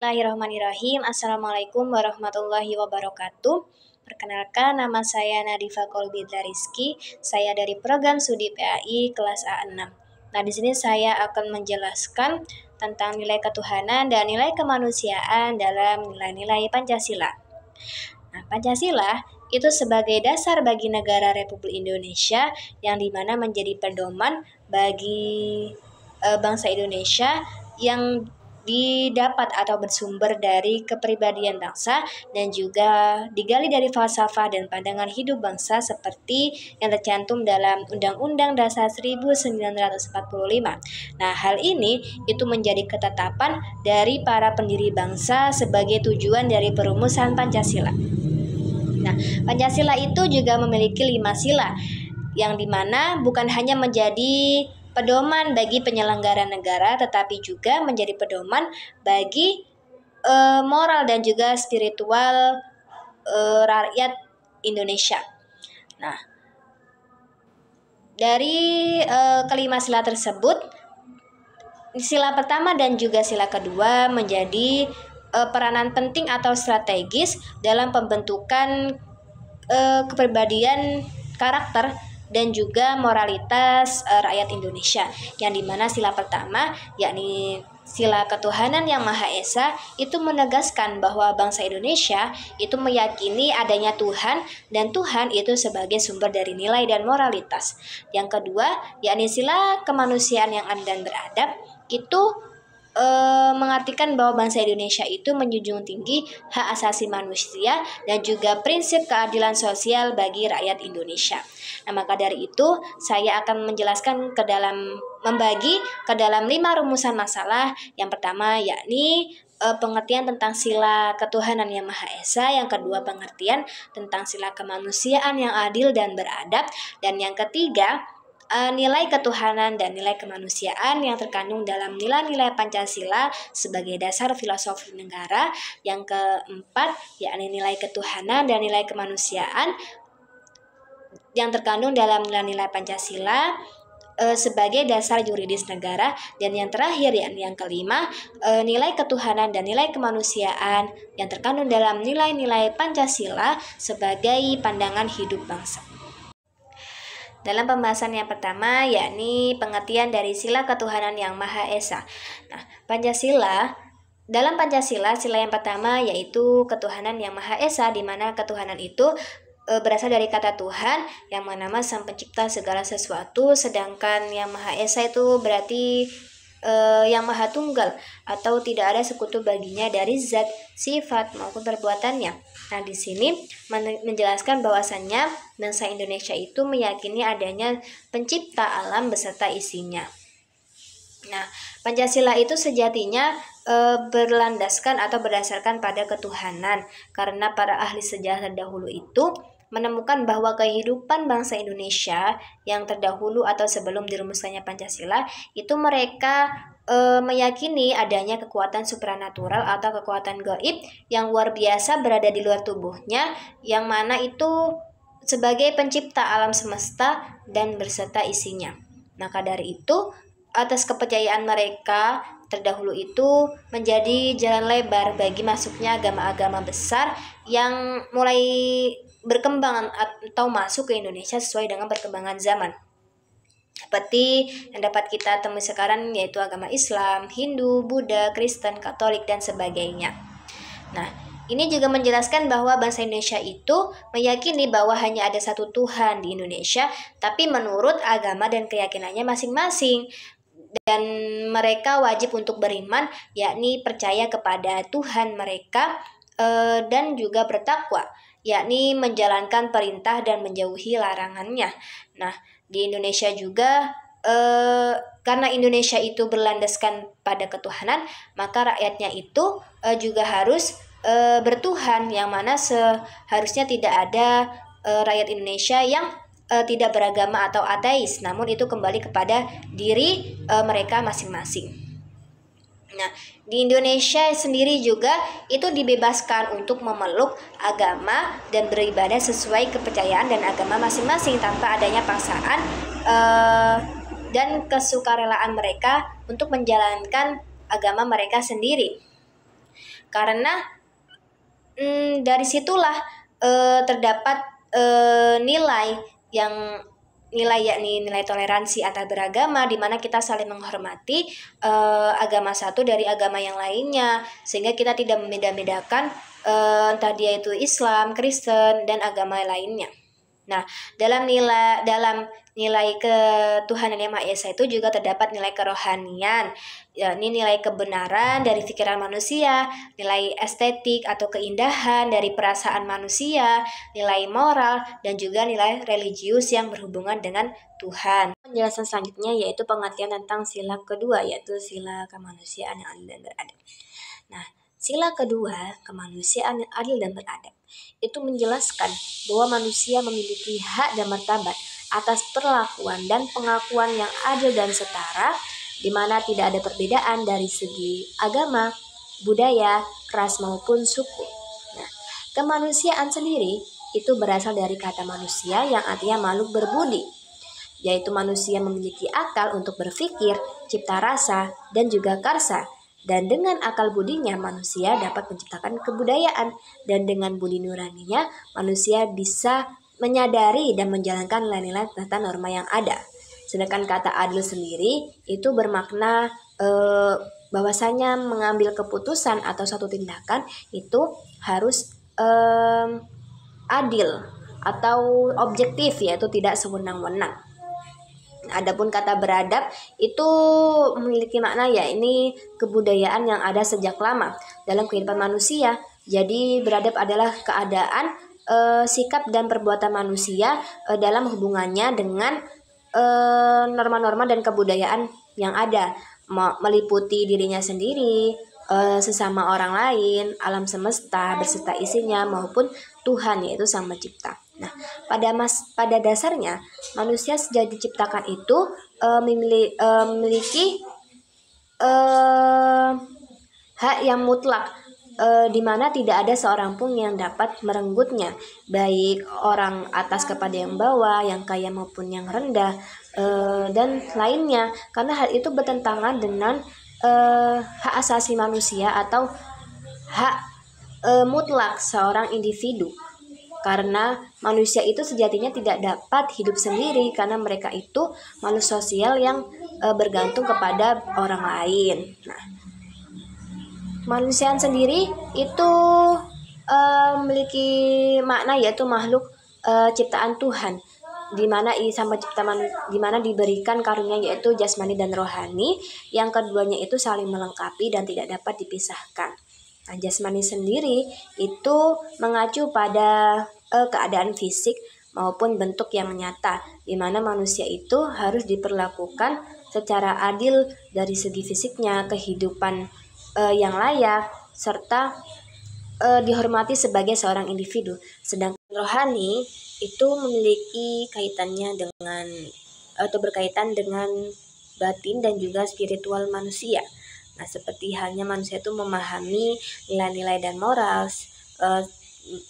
Bismillahirrahmanirrahim. Assalamualaikum warahmatullahi wabarakatuh. Perkenalkan, nama saya Nadifa Kolbidla Rizky. Saya dari program Studi PAI kelas A6. Nah, di sini saya akan menjelaskan tentang nilai ketuhanan dan nilai kemanusiaan dalam nilai-nilai Pancasila. Nah, Pancasila itu sebagai dasar bagi negara Republik Indonesia yang dimana menjadi pedoman bagi bangsa Indonesia yang didapat atau bersumber dari kepribadian bangsa dan juga digali dari falsafah dan pandangan hidup bangsa seperti yang tercantum dalam Undang-Undang Dasar 1945. Nah, hal ini itu menjadi ketetapan dari para pendiri bangsa sebagai tujuan dari perumusan Pancasila. Nah, Pancasila itu juga memiliki 5 sila yang dimana bukan hanya menjadi pedoman bagi penyelenggara negara, tetapi juga menjadi pedoman bagi moral dan juga spiritual rakyat Indonesia. Nah, dari kelima sila tersebut, sila pertama dan juga sila kedua menjadi peranan penting atau strategis dalam pembentukan kepribadian karakter dan juga moralitas rakyat Indonesia, yang dimana sila pertama yakni sila ketuhanan yang Maha Esa itu menegaskan bahwa bangsa Indonesia itu meyakini adanya Tuhan dan Tuhan itu sebagai sumber dari nilai dan moralitas. Yang kedua yakni sila kemanusiaan yang adil dan beradab itu mengartikan bahwa bangsa Indonesia itu menjunjung tinggi hak asasi manusia dan juga prinsip keadilan sosial bagi rakyat Indonesia. Nah, maka dari itu saya akan menjelaskan membagi ke dalam 5 rumusan masalah. Yang pertama yakni pengertian tentang sila ketuhanan yang Maha Esa, yang kedua pengertian tentang sila kemanusiaan yang adil dan beradab, dan yang ketiga nilai ketuhanan dan nilai kemanusiaan yang terkandung dalam nilai-nilai Pancasila sebagai dasar filosofi negara. Yang keempat yakni nilai ketuhanan dan nilai kemanusiaan yang terkandung dalam nilai-nilai Pancasila sebagai dasar yuridis negara. Dan yang terakhir yakni yang kelima nilai ketuhanan dan nilai kemanusiaan yang terkandung dalam nilai-nilai Pancasila sebagai pandangan hidup bangsa. Dalam pembahasan yang pertama yakni pengertian dari sila ketuhanan yang Maha Esa. Nah, dalam Pancasila sila yang pertama yaitu ketuhanan yang Maha Esa, di mana ketuhanan itu berasal dari kata Tuhan yang mana Sang Pencipta segala sesuatu, sedangkan yang Maha Esa itu berarti yang Maha Tunggal atau tidak ada sekutu baginya dari zat, sifat maupun perbuatannya. Nah, di sini menjelaskan bahwasannya bangsa Indonesia itu meyakini adanya pencipta alam beserta isinya. Nah, Pancasila itu sejatinya berlandaskan atau berdasarkan pada ketuhanan, karena para ahli sejarah terdahulu itu menemukan bahwa kehidupan bangsa Indonesia yang terdahulu atau sebelum dirumuskannya Pancasila itu mereka meyakini adanya kekuatan supranatural atau kekuatan gaib yang luar biasa berada di luar tubuhnya, yang mana itu sebagai pencipta alam semesta dan berserta isinya. Maka dari itu, atas kepercayaan mereka terdahulu itu menjadi jalan lebar bagi masuknya agama-agama besar yang mulai berkembang atau masuk ke Indonesia sesuai dengan perkembangan zaman. Seperti yang dapat kita temui sekarang yaitu agama Islam, Hindu, Buddha, Kristen, Katolik, dan sebagainya. Nah, ini juga menjelaskan bahwa bangsa Indonesia itu meyakini bahwa hanya ada satu Tuhan di Indonesia, tapi menurut agama dan keyakinannya masing-masing. Dan mereka wajib untuk beriman, yakni percaya kepada Tuhan mereka dan juga bertakwa, yakni menjalankan perintah dan menjauhi larangannya. Nah, di Indonesia juga karena Indonesia itu berlandaskan pada ketuhanan, maka rakyatnya itu juga harus bertuhan, yang mana seharusnya tidak ada rakyat Indonesia yang tidak beragama atau ateis, namun itu kembali kepada diri mereka masing-masing. Nah, di Indonesia sendiri juga itu dibebaskan untuk memeluk agama dan beribadah sesuai kepercayaan dan agama masing-masing tanpa adanya paksaan dan kesukarelaan mereka untuk menjalankan agama mereka sendiri. karena dari situlah terdapat nilai yakni nilai toleransi antar beragama, di mana kita saling menghormati agama satu dari agama yang lainnya, sehingga kita tidak membeda-bedakan entah dia itu Islam, Kristen, dan agama lainnya. Nah, dalam nilai ketuhanan Yang Maha Esa itu juga terdapat nilai kerohanian, yakni nilai kebenaran dari pikiran manusia, nilai estetik atau keindahan dari perasaan manusia, nilai moral, dan juga nilai religius yang berhubungan dengan Tuhan. Penjelasan selanjutnya yaitu pengertian tentang sila kedua, yaitu sila kemanusiaan yang adil dan beradab. Nah, sila kedua, kemanusiaan yang adil dan beradab, itu menjelaskan bahwa manusia memiliki hak dan martabat atas perlakuan dan pengakuan yang adil dan setara, di mana tidak ada perbedaan dari segi agama, budaya, ras maupun suku. Nah, kemanusiaan sendiri itu berasal dari kata manusia yang artinya makhluk berbudi, yaitu manusia memiliki akal untuk berpikir, cipta rasa, dan juga karsa. Dan dengan akal budinya manusia dapat menciptakan kebudayaan, dan dengan budi nuraninya manusia bisa menyadari dan menjalankan nilai-nilai tata norma yang ada. Sedangkan kata adil sendiri itu bermakna bahwasanya mengambil keputusan atau suatu tindakan itu harus adil atau objektif, yaitu tidak sewenang-wenang. Adapun kata beradab itu memiliki makna ini kebudayaan yang ada sejak lama dalam kehidupan manusia. Jadi beradab adalah keadaan, sikap dan perbuatan manusia dalam hubungannya dengan norma-norma dan kebudayaan yang ada, meliputi dirinya sendiri, sesama orang lain, alam semesta berserta isinya, maupun Tuhan yaitu Sang Pencipta. Nah, pada dasarnya manusia sejak diciptakan itu memiliki hak yang mutlak, di mana tidak ada seorang pun yang dapat merenggutnya, baik orang atas kepada yang bawah, yang kaya maupun yang rendah, dan lainnya, karena hal itu bertentangan dengan hak asasi manusia atau hak mutlak seorang individu. Karena manusia itu sejatinya tidak dapat hidup sendiri, karena mereka itu makhluk sosial yang bergantung kepada orang lain. Nah, manusia sendiri itu memiliki makna yaitu makhluk ciptaan Tuhan, di mana diberikan karunia yaitu jasmani dan rohani, yang keduanya itu saling melengkapi dan tidak dapat dipisahkan. Nah, jasmani sendiri itu mengacu pada keadaan fisik maupun bentuk yang nyata, di mana manusia itu harus diperlakukan secara adil dari segi fisiknya, kehidupan yang layak, serta dihormati sebagai seorang individu. Sedangkan rohani itu memiliki kaitannya dengan atau berkaitan dengan batin dan juga spiritual manusia. Nah, seperti halnya manusia itu memahami nilai-nilai dan moral,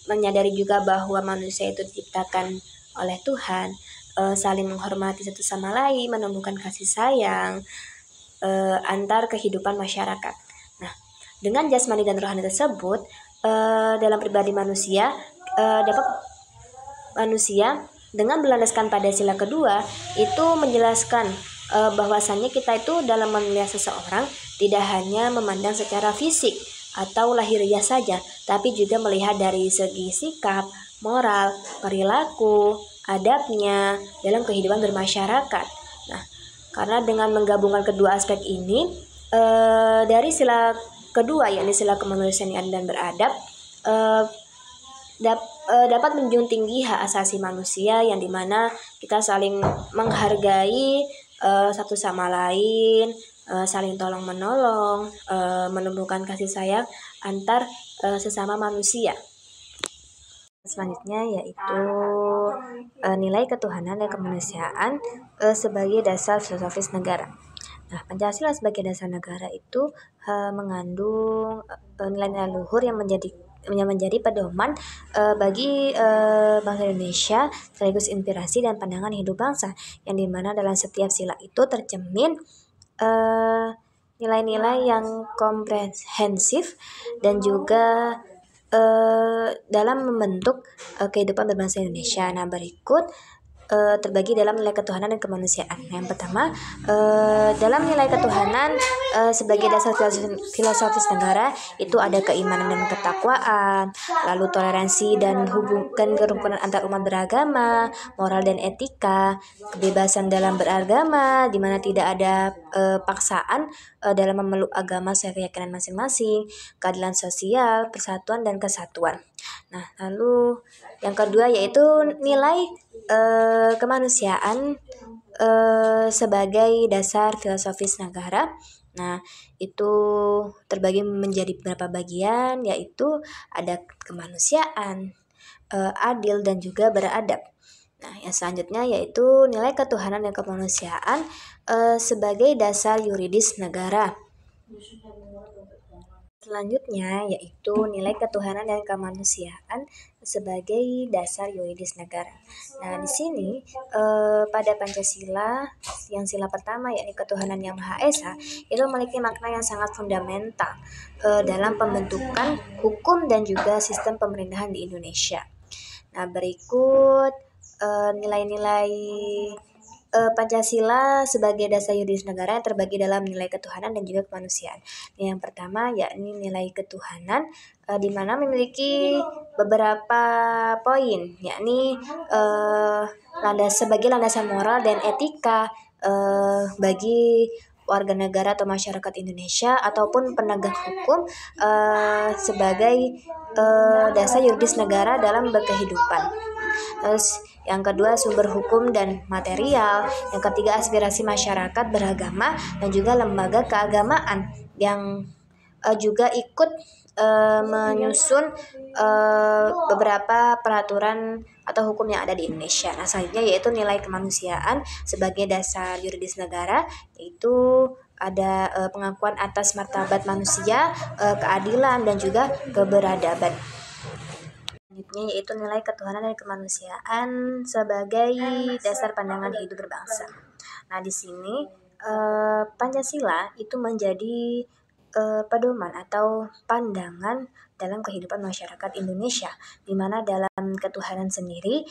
menyadari juga bahwa manusia itu diciptakan oleh Tuhan, saling menghormati satu sama lain, menemukan kasih sayang antar kehidupan masyarakat. Nah, dengan jasmani dan rohani tersebut, dalam pribadi manusia dapat manusia dengan berlandaskan pada sila kedua itu menjelaskan bahwasannya kita itu dalam menilai seseorang tidak hanya memandang secara fisik atau lahiriah saja, tapi juga melihat dari segi sikap, moral, perilaku, adabnya dalam kehidupan bermasyarakat. Nah, karena dengan menggabungkan kedua aspek ini, dari sila kedua yakni sila kemanusiaan dan beradab, dapat menjunjung tinggi hak asasi manusia, yang dimana kita saling menghargai satu sama lain, saling tolong menolong, menumbuhkan kasih sayang antar sesama manusia. Selanjutnya yaitu nilai ketuhanan dan kemanusiaan sebagai dasar filosofis negara. Nah, Pancasila sebagai dasar negara itu mengandung nilai-nilai luhur yang menjadi pedoman bagi bangsa Indonesia, sekaligus inspirasi dan pandangan hidup bangsa, yang dimana dalam setiap sila itu tercermin nilai-nilai yang komprehensif dan juga dalam membentuk kehidupan berbangsa Indonesia. Nah, berikut terbagi dalam nilai ketuhanan dan kemanusiaan. Yang pertama, dalam nilai ketuhanan sebagai dasar filosofis negara itu ada keimanan dan ketakwaan, lalu toleransi dan hubungan kerukunan antar umat beragama, moral dan etika, kebebasan dalam beragama di mana tidak ada paksaan dalam memeluk agama sesuai keyakinan masing-masing, keadilan sosial, persatuan dan kesatuan. Nah, lalu yang kedua yaitu nilai kemanusiaan sebagai dasar filosofis negara. Nah, itu terbagi menjadi beberapa bagian, yaitu ada kemanusiaan, adil dan juga beradab. Nah, yang selanjutnya yaitu nilai ketuhanan dan kemanusiaan sebagai dasar yuridis negara. Selanjutnya yaitu nilai ketuhanan dan kemanusiaan sebagai dasar yuridis negara. Nah, di sini pada Pancasila yang sila pertama yakni ketuhanan yang Maha Esa itu memiliki makna yang sangat fundamental dalam pembentukan hukum dan juga sistem pemerintahan di Indonesia. Nah, berikut nilai-nilai Pancasila sebagai dasar yuridis negara yang terbagi dalam nilai ketuhanan dan juga kemanusiaan. Yang pertama yakni nilai ketuhanan di mana memiliki beberapa poin, yakni sebagai landasan moral dan etika bagi warga negara atau masyarakat Indonesia ataupun penegak hukum sebagai dasar yuridis negara dalam berkehidupan. Terus yang kedua sumber hukum dan material, yang ketiga aspirasi masyarakat beragama dan juga lembaga keagamaan yang juga ikut menyusun beberapa peraturan atau hukum yang ada di Indonesia. Nah, selanjutnya yaitu nilai kemanusiaan sebagai dasar yuridis negara, yaitu ada pengakuan atas martabat manusia, keadilan dan juga keberadaban. Selanjutnya yaitu nilai ketuhanan dan kemanusiaan sebagai dasar pandangan hidup berbangsa. Nah, di sini Pancasila itu menjadi pedoman atau pandangan dalam kehidupan masyarakat Indonesia, di mana dalam ketuhanan sendiri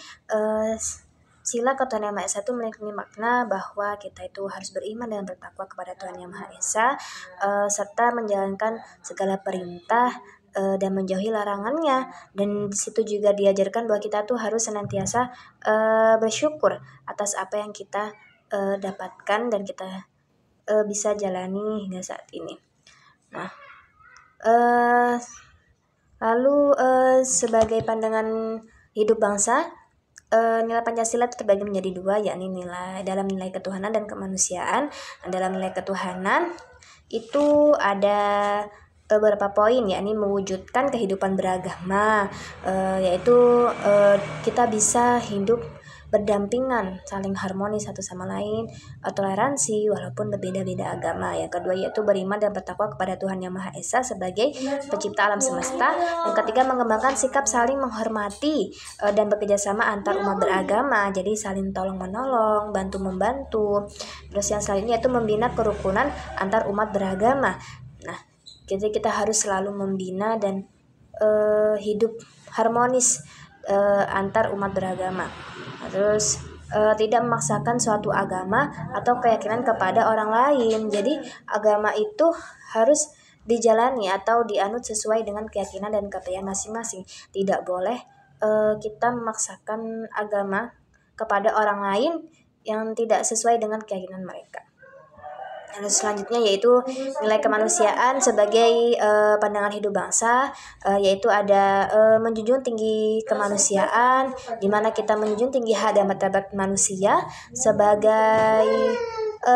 sila ketuhanan yang Maha Esa itu memiliki makna bahwa kita itu harus beriman dan bertakwa kepada Tuhan Yang Maha Esa serta menjalankan segala perintah dan menjauhi larangannya. Dan di situ juga diajarkan bahwa kita tuh harus senantiasa bersyukur atas apa yang kita dapatkan dan kita bisa jalani hingga saat ini. Nah, lalu sebagai pandangan hidup bangsa, nilai Pancasila terbagi menjadi dua, yakni dalam nilai ketuhanan dan kemanusiaan. Dalam nilai ketuhanan itu ada beberapa poin, yakni mewujudkan kehidupan beragama, yaitu kita bisa hidup berdampingan, saling harmonis satu sama lain, toleransi walaupun berbeda-beda agama. Yang kedua yaitu beriman dan bertakwa kepada Tuhan Yang Maha Esa sebagai pencipta alam semesta. Yang ketiga mengembangkan sikap saling menghormati dan bekerjasama antar umat beragama, jadi saling tolong menolong, bantu membantu. Terus yang selanjutnya itu membina kerukunan antar umat beragama. Nah, jadi kita harus selalu membina dan hidup harmonis antar umat beragama. Terus tidak memaksakan suatu agama atau keyakinan kepada orang lain. Jadi agama itu harus dijalani atau dianut sesuai dengan keyakinan dan kepercayaan masing-masing. Tidak boleh kita memaksakan agama kepada orang lain yang tidak sesuai dengan keyakinan mereka. Dan selanjutnya yaitu nilai kemanusiaan sebagai pandangan hidup bangsa, yaitu ada menjunjung tinggi kemanusiaan, di mana kita menjunjung tinggi hak dan martabat manusia sebagai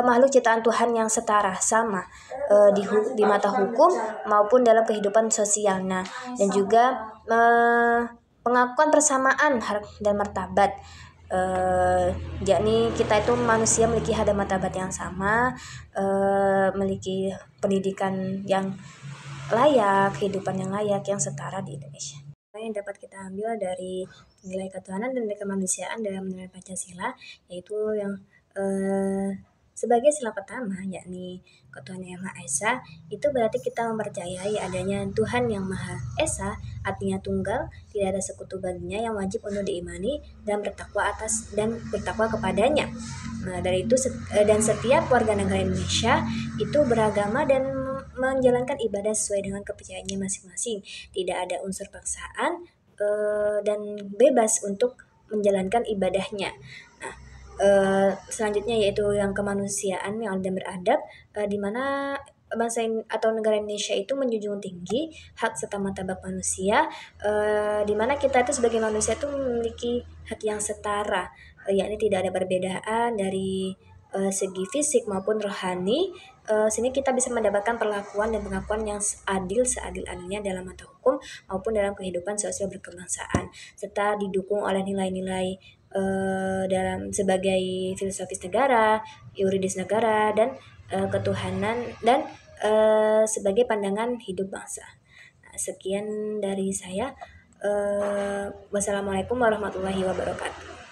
makhluk ciptaan Tuhan yang setara, sama di mata hukum maupun dalam kehidupan sosialnya, dan juga pengakuan persamaan hak dan martabat. Yakni kita itu manusia memiliki hak dan martabat yang sama, memiliki pendidikan yang layak, kehidupan yang layak, yang setara di Indonesia. Yang dapat kita ambil dari nilai ketuhanan dan nilai kemanusiaan dalam nilai Pancasila, yaitu yang Sebagai sila pertama, yakni ketuhanan yang Maha Esa, itu berarti kita mempercayai adanya Tuhan yang Maha Esa, artinya tunggal, tidak ada sekutu baginya yang wajib untuk diimani dan bertakwa kepadanya. Nah, dari itu dan setiap warga negara Indonesia itu beragama dan menjalankan ibadah sesuai dengan kepercayaannya masing-masing. Tidak ada unsur paksaan dan bebas untuk menjalankan ibadahnya. Nah, selanjutnya yaitu yang kemanusiaan yang adil dan beradab, di mana bangsa atau negara Indonesia itu menjunjung tinggi hak serta martabat manusia, di mana kita itu sebagai manusia itu memiliki hak yang setara, yakni tidak ada perbedaan dari segi fisik maupun rohani, sehingga kita bisa mendapatkan perlakuan dan pengakuan yang adil seadil-adilnya dalam mata hukum maupun dalam kehidupan sosial berkebangsaan, serta didukung oleh nilai-nilai dalam sebagai filosofis negara, yuridis negara, dan ketuhanan dan sebagai pandangan hidup bangsa. Nah, sekian dari saya. Wassalamualaikum warahmatullahi wabarakatuh.